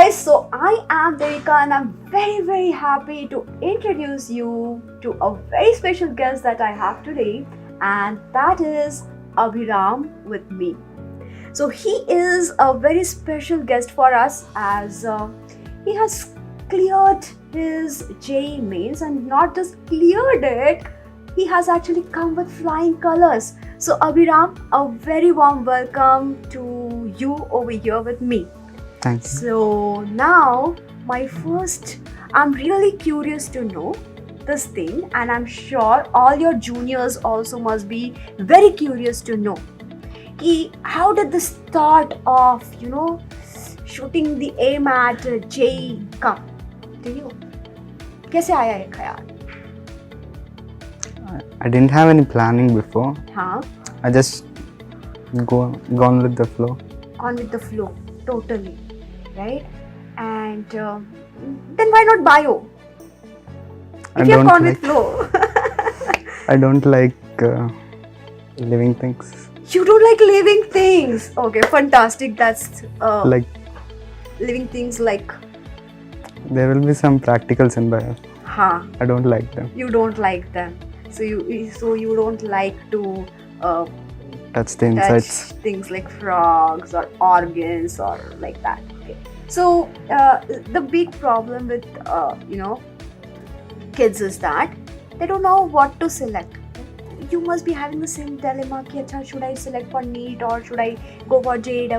guys, so I am Devika and I'm very happy to introduce you to a very special guest that I have today, and that is Abhiram with me. So he is a very special guest for us as he has cleared his JEE Mains, and not just cleared it, he has actually come with flying colors. So Abhiram, a very warm welcome to you over here with me. Thank you. So now I'm really curious to know this thing, and I'm sure all your juniors also must be very curious to know how did the start of shooting the aim at JEE come to you? कैसे आया ये ख्याल? I didn't have any planning before. हाँ. I just gone with the flow. Gone with the flow, totally, right? And then why not bio? If you've gone with flow. I don't like living things. You don't like living things. Okay, fantastic. That's Like living things like. there will be some practicals in bio. Huh. I don't like them. You don't like them. So you don't like to Touch the touch insides. things like frogs or organs or like that. Okay. So the big problem with kids is that they don't know what to select. You must be having the same dilemma ki acha, should I select for NEET or should I go for JEE?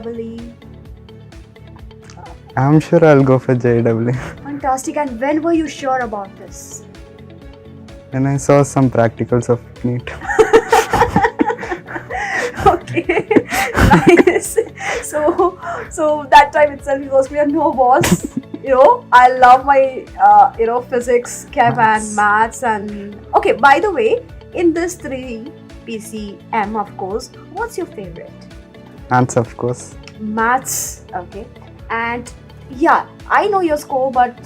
I'm sure I'll go for JEE. Fantastic. And when were you sure about this? And I saw some practicals of NEET. Okay, nice. So that time itself it was clear, no boss. I love my physics, chem and maths and okay. By the way, in this 3 PCM, of course, what's your favorite? Maths, of course. Maths, okay. And yeah, I know your score, but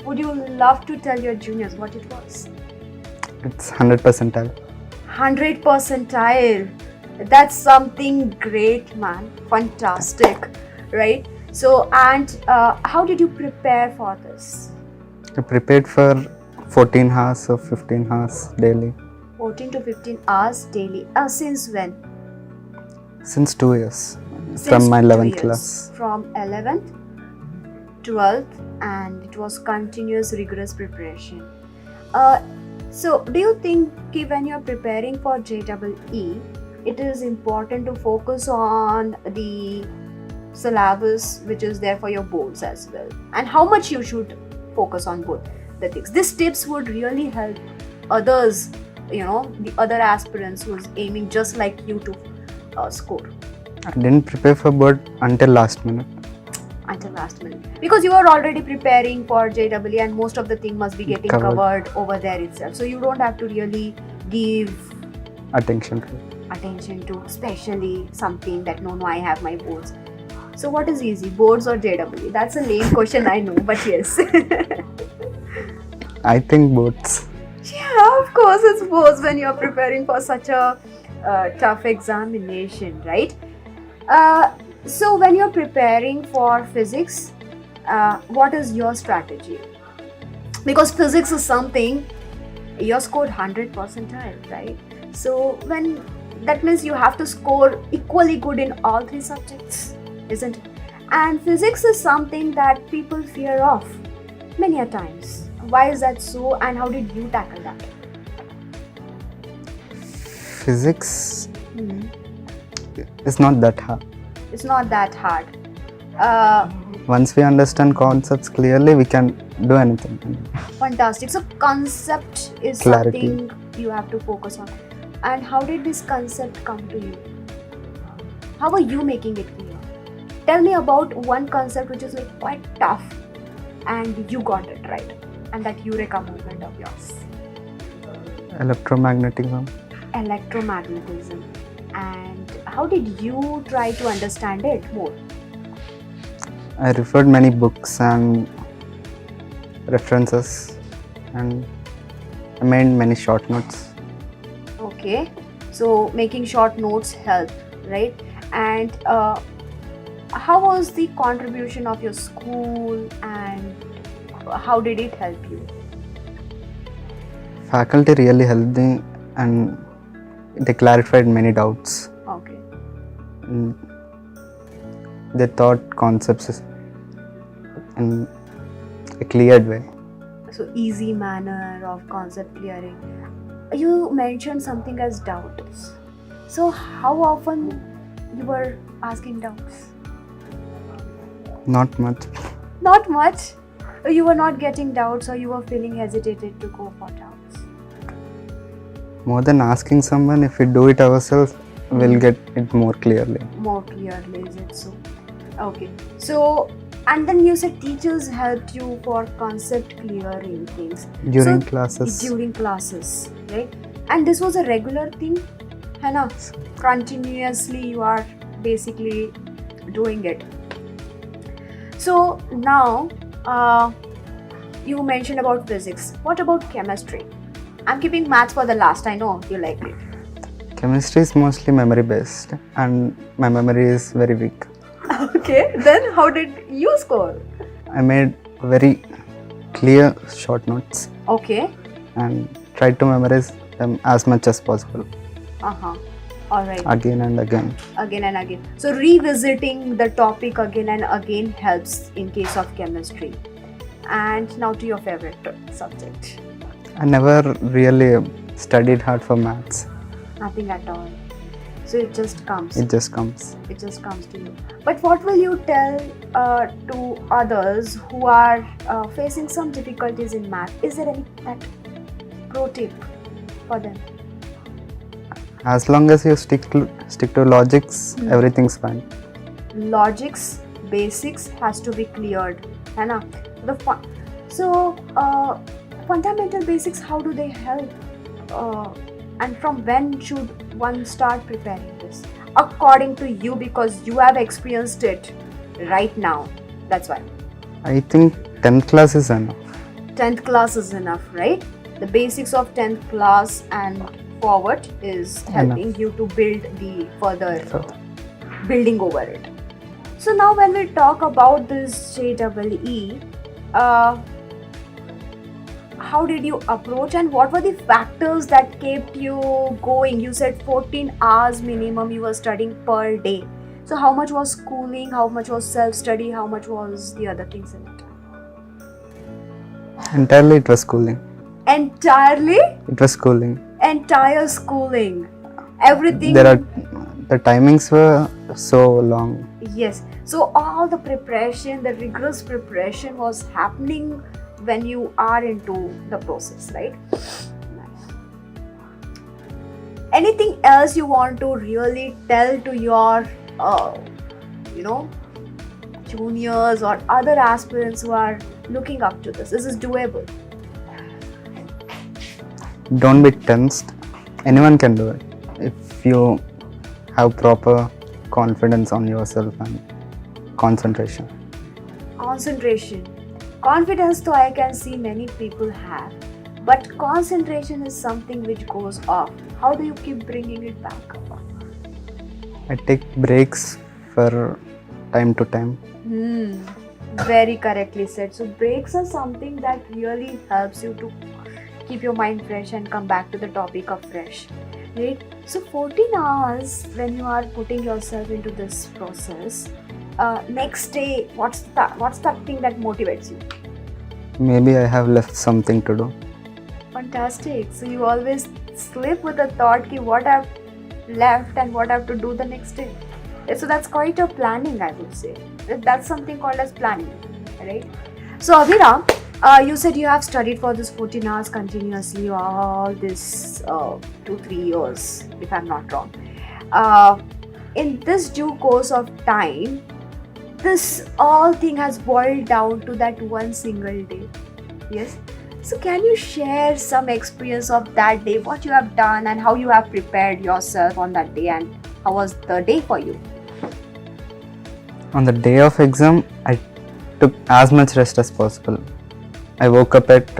would you love to tell your juniors what it was? It's 100 percentile. 100 percentile. That's something great, man. Fantastic, right? So, and how did you prepare for this? I prepared for 14 hours or 15 hours daily. 14 to 15 hours daily. Since when? Since 2 years. Since From my 2 11th years. class. From 11th, 12th, and it was continuous rigorous preparation. So, do you think when you're preparing for JEE, it is important to focus on the syllabus which is there for your boards as well, and how much you should focus on both the things? These tips would really help others, the other aspirants who's aiming just like you to score. I didn't prepare for board until last minute. Until last minute, because you are already preparing for JEE and most of the thing must be getting covered over there itself, so you don't have to really give Attention to especially something that no I have my boards. So what is easy, boards or JEE? That's a lame question, I know, but yes. I think boards. Yeah, of course it's boards when you're preparing for such a tough examination, right? So when you're preparing for physics, what is your strategy? Because physics is something you scored 100 percentile, right? So when that means you have to score equally good in all 3 subjects, isn't it? And physics is something that people fear of many a times. Why is that so, and how did you tackle that? Physics is not that hard. It's not that hard. Once we understand concepts clearly, we can do anything. Fantastic. So concept is Clarity. something you have to focus on. And how did this concept come to you? How are you making it clear? Tell me about one concept which is like quite tough and you got it right, and that eureka moment of yours. Electromagnetism. Electromagnetism. And how did you try to understand it more? I referred many books and references, and I made many short notes. Okay, so making short notes help, right? And how was the contribution of your school and how did it help you? Faculty really helped me and they clarified many doubts. Okay. And they taught concepts in a cleared way. So easy manner of concept clearing. You mentioned something as doubts. So how often you were asking doubts? Not much. Not much. You were not getting doubts, or you were feeling hesitated to go for doubts. More than asking someone, if we do it ourselves, we'll get it more clearly. More clearly, is it so? Okay. So, and then you said teachers helped you for concept clearing things. During So, classes. During classes, right? And this was a regular thing, है ना? Continuously you are basically doing it. So now you mentioned about physics. What about chemistry? I'm keeping maths for the last. I know you like it. Chemistry is mostly memory based and my memory is very weak. Okay, then how did you score? I made very clear short notes Okay. and tried to memorize them as much as possible All right. again and again. Again and again. So revisiting the topic again and again helps in case of chemistry. And now to your favorite subject. I never really studied hard for maths. Nothing at all. So it just comes. It just comes. It just comes to you. But what will you tell to others who are facing some difficulties in math? Is there any pro tip for them? As long as you stick to logics, everything's fine. Logics, basics has to be cleared, है ना? Fundamental basics, how do they help? And from when should one start preparing this? According to you, because you have experienced it right now. That's why. I think 10th class is enough. 10th class is enough, right? The basics of 10th class and forward is helping you to build the further building over it. So now when we talk about this JEE, how did you approach and what were the factors that kept you going? You said 14 hours minimum you were studying per day. So how much was schooling, how much was self-study, how much was the other things in it? Entirely it was schooling. Entirely? It was schooling. Entire schooling. Everything. The timings were so long. Yes. So all the preparation, the rigorous preparation was happening when you are into the process, right? Nice. Anything else you want to really tell to your, juniors or other aspirants who are looking up to this? This is doable. Don't be tensed. Anyone can do it if you have proper confidence on yourself and concentration. Confidence, though, I can see many people have, but concentration is something which goes off. How do you keep bringing it back? I take breaks for time to time. Very correctly said. So breaks are something that really helps you to keep your mind fresh and come back to the topic of fresh, right? So 14 hours when you are putting yourself into this process, next day, what's that thing that motivates you? Maybe I have left something to do. Fantastic. So you always sleep with the thought ki what I've left and what I have to do the next day. So that's quite a planning, I would say. That's something called as planning, right? So Abhiram, you said you have studied for this 14 hours continuously all this 2-3 years, if I'm not wrong. In this due course of time, this all thing has boiled down to that one single day. Yes. So can you share some experience of that day, what you have done and how you have prepared yourself on that day and how was the day for you? On the day of exam, I took as much rest as possible. I woke up at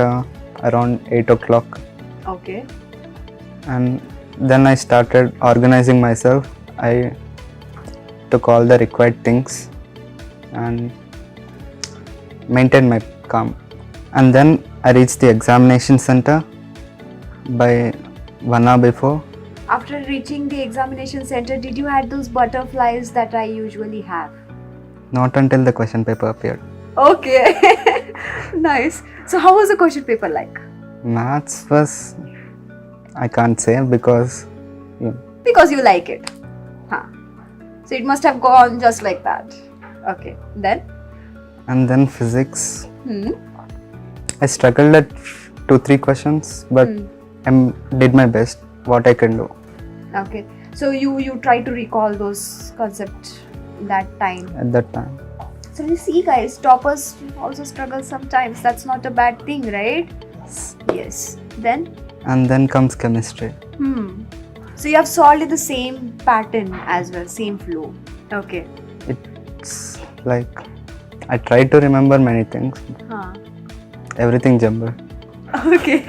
around 8 o'clock. Okay. And then I started organizing myself. I took all the required things and maintained my calm. And then I reached the examination center by 1 hour before. After reaching the examination center, did you had those butterflies that I usually have? Not until the question paper appeared. Okay. Nice. So how was the question paper like? Maths was, I can't say because Because you like it. Huh. So it must have gone just like that. Okay. Then? and then physics. Hmm. I struggled at 2-3 questions, but I did my best, what I can do Okay. So you try to recall those concepts that time. at that time. So you see, guys, toppers also struggle sometimes. That's not a bad thing, right? Yes. Then? And then comes chemistry. So you have solved in the same pattern as well, same flow. Okay. It's like I tried to remember many things, Huh. everything jumbled. Okay.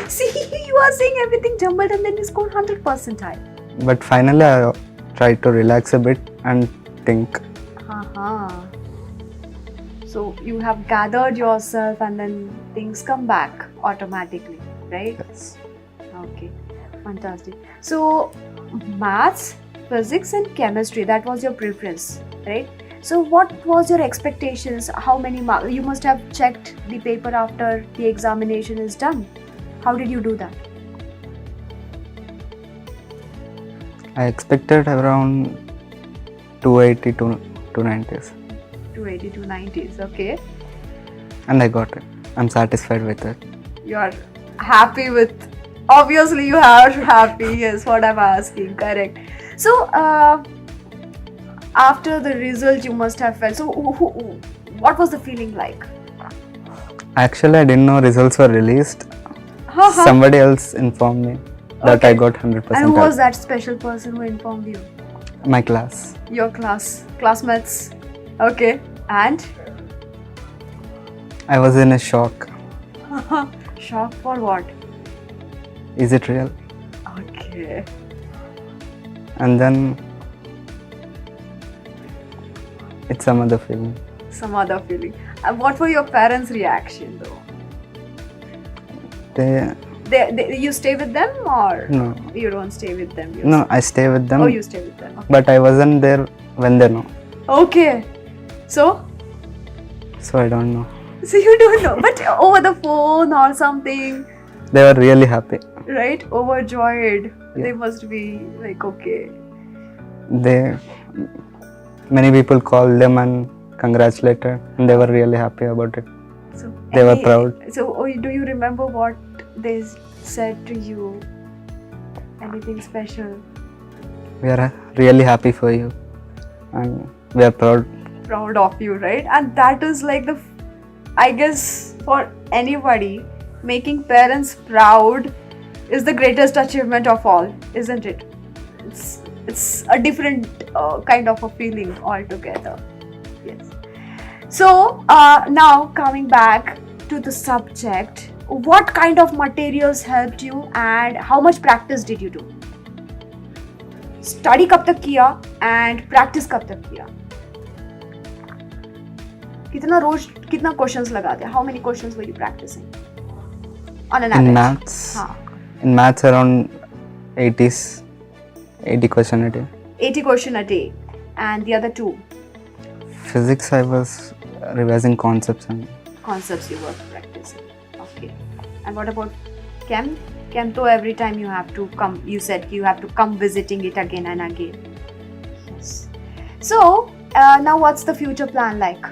See, you are saying everything jumbled and then you scored 100 percentile. But finally, I tried to relax a bit and think. So you have gathered yourself and then things come back automatically, right? Yes. Okay, fantastic. So maths, physics and chemistry, that was your preference, right? So what was your expectations? How many marks? You must have checked the paper after the examination is done. How did you do that? I expected around 280 to 290s, 280 to 90s, okay. and I got it. I'm satisfied with it. You are happy with, obviously you are happy, yes, what I'm asking, correct. So after the result you must have felt, so what was the feeling like? Actually, I didn't know results were released. Somebody else informed me that I got 100%. And who was that special person who informed you? My class. Your classmates. Okay. And? I was in a shock. Shock for what? Is it real? Okay. And then it's some other feeling. Some other feeling. And what were your parents' reaction though? You stay with them or No. you don't stay with them? No, I stay with them. Oh, you stay with them. Okay. But I wasn't there when they know. Okay. So I don't know. So you don't know, but over the phone or something, They were really happy. right? Overjoyed. Yeah. They must be like, okay. Many people called them and congratulated, and they were really happy about it. So They were proud. So do you remember what they said to you? Anything special? We are really happy for you, and we are proud. Proud of you, right? And that is like I guess for anybody, making parents proud is the greatest achievement of all, isn't it? It's a different kind of a feeling altogether. Yes. So now coming back to the subject, what kind of materials helped you and how much practice did you do? Study कब तक किया and practice कब तक किया? कितना questions लगाते? How many questions were you practicing on an average? In maths, in maths around 80 question a day. 80 question a day. And the other two? Physics, I was revising concepts and Concepts you were practicing. Okay. And what about Chem? Chem, though every time you have to come, you said you have to come visiting it again and again. Yes. So, now what's the future plan like?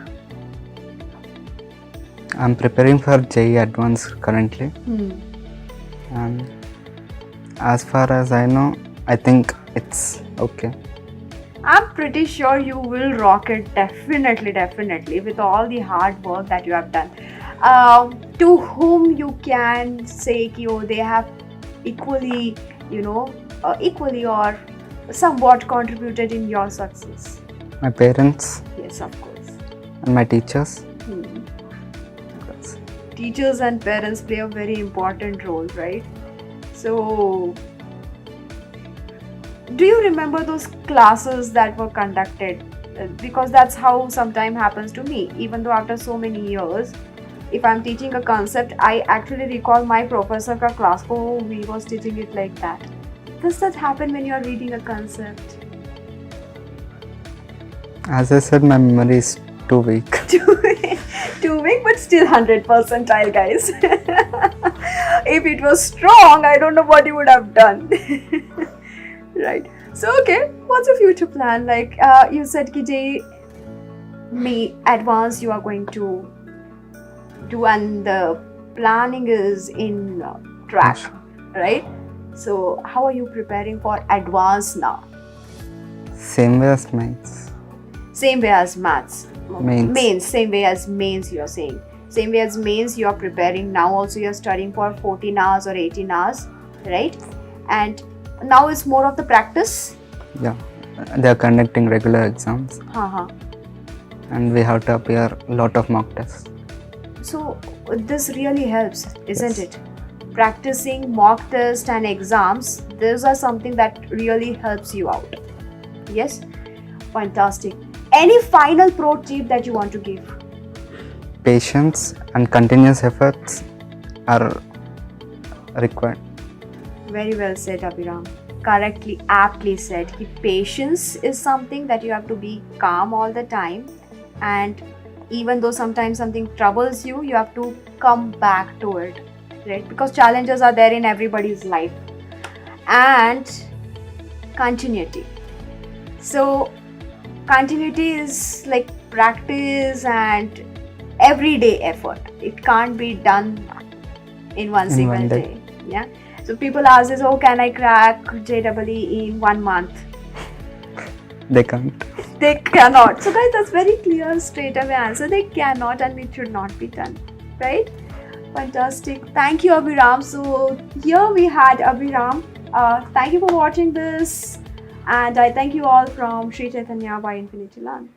I'm preparing for JEE Advanced currently. And as far as I know, I think it's okay. I'm pretty sure you will rock it, definitely, with all the hard work that you have done. To whom you can say that they have equally, equally or somewhat contributed in your success? My parents. Yes, of course. And my teachers. Teachers and parents play a very important role, right? So, do you remember those classes that were conducted because that's how sometimes happens to me. Even though after so many years, if I'm teaching a concept, I actually recall my professor ka class ko, we was teaching it like that. Does that happen when you're reading a concept? As I said, my memory is too weak. Too weak, but still 100 percentile, guys. If it was strong, I don't know what you would have done. Right. So, okay, what's your future plan? Like you said, ki JEE Main advance you are going to do, and the planning is in track, Yes. right? So, how are you preparing for advance now? Same way as mains. Same way as maths. Mains. Same way as mains, you're saying. Same way as mains, you're preparing now. Also, you're studying for 14 hours or 18 hours, right? And now it's more of the practice. Yeah, they are conducting regular exams, Haha. and we have to appear a lot of mock tests. So, this really helps, isn't Yes. it? Practicing mock test and exams, those are something that really helps you out. Yes? Fantastic. Any final pro tip that you want to give? Patience and continuous efforts are required. Very well said, Abhiram. Correctly, aptly said. Ki patience is something that you have to be calm all the time, and even though sometimes something troubles you, you have to come back to it, right? Because challenges are there in everybody's life. And continuity. So, continuity is like practice and everyday effort. It can't be done in one In single one day. day. Yeah. So people ask us, oh, can I crack JEE in 1 month? They can't. They cannot. So guys, that's very clear, straight away answer. They cannot, and it should not be done. Right? Fantastic. Thank you, Abhiram. So here we had Abhiram. Thank you for watching this. And I thank you all from Sri Chaitanya by Infinity Land.